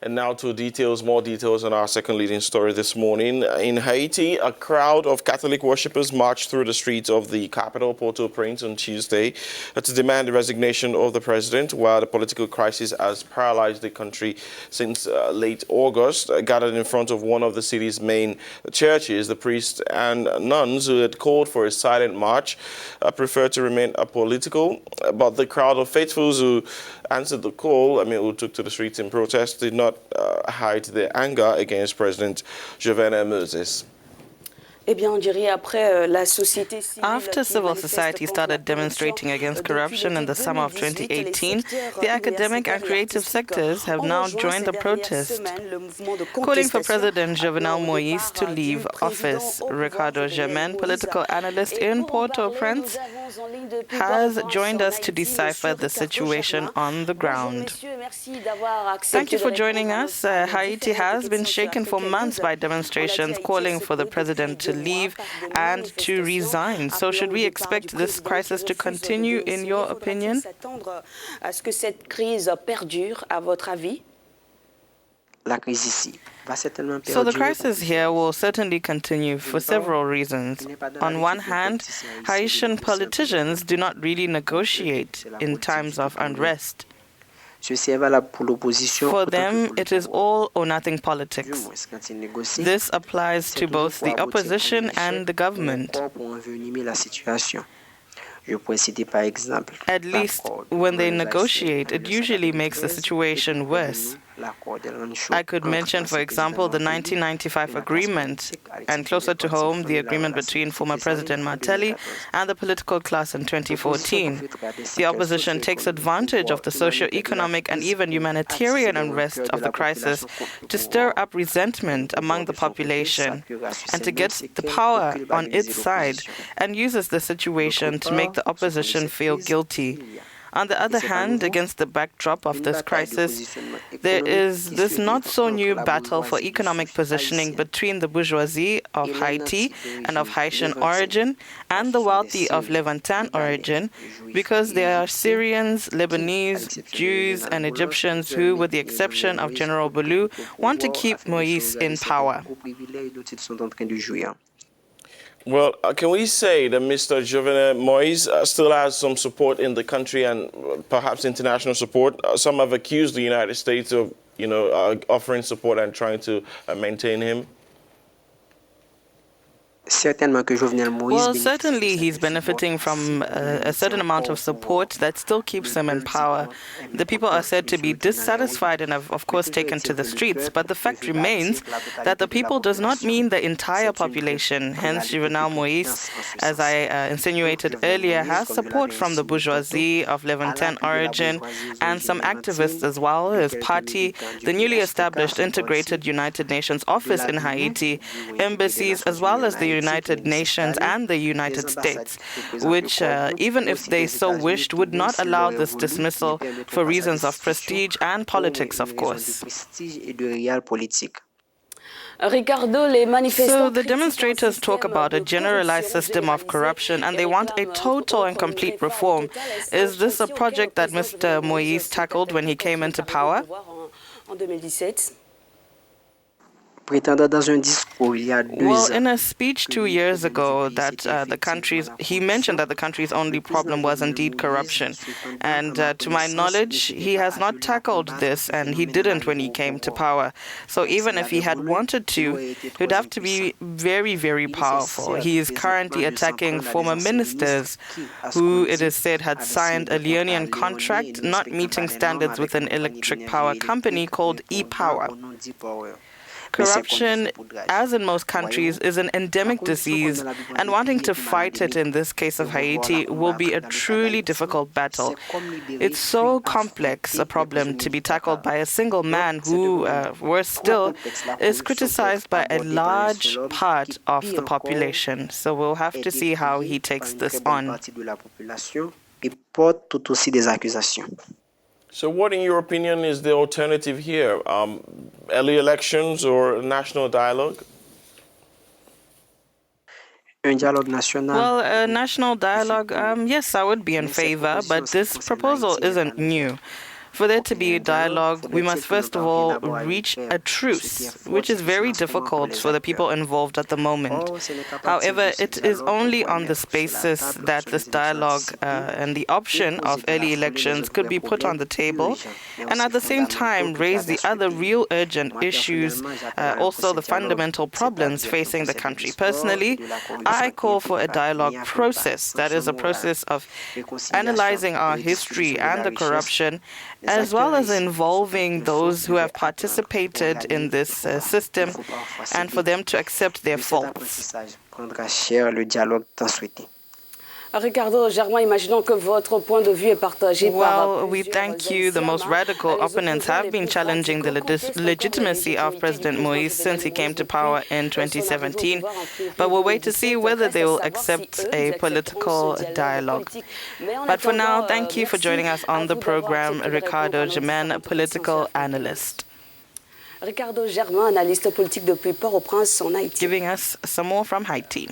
And now to more details on our second leading story this morning. In Haiti, a crowd of Catholic worshippers marched through the streets of the capital, Port-au-Prince, on Tuesday to demand the resignation of the president, while the political crisis has paralyzed the country since late August. Gathered in front of one of the city's main churches, the priests and nuns who had called for a silent march preferred to remain apolitical. But the crowd of faithfuls who answered the call, who took to the streets in protest, did not hide their anger against President Jovenel Moise. After civil society started demonstrating against corruption in the summer of 2018, the academic and creative sectors have now joined the protest, calling for President Jovenel Moise to leave office. Ricardo Germain, political analyst in Port-au-Prince, has joined us to decipher the situation on the ground. Thank you for joining us. Haiti has been shaken for months by demonstrations calling for the president to leave and to resign. So should we expect this crisis to continue, in your opinion? So the crisis here will certainly continue for several reasons. On one hand, Haitian politicians do not really negotiate in times of unrest. For them, it is all or nothing politics. This applies to both the opposition and the government. At least when they negotiate, it usually makes the situation worse. I could mention, for example, the 1995 agreement, and closer to home, the agreement between former President Martelly and the political class in 2014. The opposition takes advantage of the socio-economic and even humanitarian unrest of the crisis to stir up resentment among the population and to get the power on its side, and uses the situation to make the opposition feel guilty. On the other hand, against the backdrop of this crisis, there is this not-so-new battle for economic positioning between the bourgeoisie of Haiti and of Haitian origin and the wealthy of Levantine origin, because there are Syrians, Lebanese, Jews, and Egyptians who, with the exception of General Boulou, want to keep Moise in power. Well, can we say that Mr. Jovenel Moise still has some support in the country and perhaps international support? Some have accused the United States of, offering support and trying to maintain him. Well, certainly he's benefiting from a certain amount of support that still keeps him in power. The people are said to be dissatisfied and have, of course, taken to the streets. But the fact remains that the people does not mean the entire population. Hence, Jovenel Moise, as I insinuated earlier, has support from the bourgeoisie of Levantine origin and some activists as well. His party, the newly established Integrated United Nations office in Haiti, embassies, as well as the United Nations and the United States, which, even if they so wished, would not allow this dismissal for reasons of prestige and politics, of course. So the demonstrators talk about a generalized system of corruption and they want a total and complete reform. Is this a project that Mr. Moise tackled when he came into power? Well, in a speech 2 years ago, he mentioned that the country's only problem was indeed corruption. And to my knowledge, he has not tackled this, and he didn't when he came to power. So even if he had wanted to, he would have to be very, very powerful. He is currently attacking former ministers who, it is said, had signed a Leonian contract not meeting standards with an electric power company called E-Power. Corruption, as in most countries, is an endemic disease, and wanting to fight it in this case of Haiti will be a truly difficult battle. It's so complex a problem to be tackled by a single man who, worse still, is criticized by a large part of the population. So we'll have to see how he takes this on. So what, in your opinion, is the alternative here? Early elections or national dialogue? Well, a national dialogue, yes, I would be in favor, but this proposal isn't new. For there to be a dialogue, we must first of all reach a truce, which is very difficult for the people involved at the moment. However, it is only on this basis that this dialogue and the option of early elections could be put on the table, and at the same time raise the other real urgent issues, also the fundamental problems facing the country. Personally, I call for a dialogue process, that is a process of analyzing our history and the corruption, as well as involving those who have participated in this system and for them to accept their faults. Ricardo Germain, imaginons que votre point de vue est partagé Well, we thank you. The most radical opponents have been challenging the legitimacy of President Moise since he came to power in 2017, but we'll wait to see whether they will accept a political dialogue. But for now, thank you for joining us on the program, Ricardo Germain, political analyst. Ricardo Germain, analyste politique depuis Port-au-Prince en Haïti. Giving us some more from Haiti.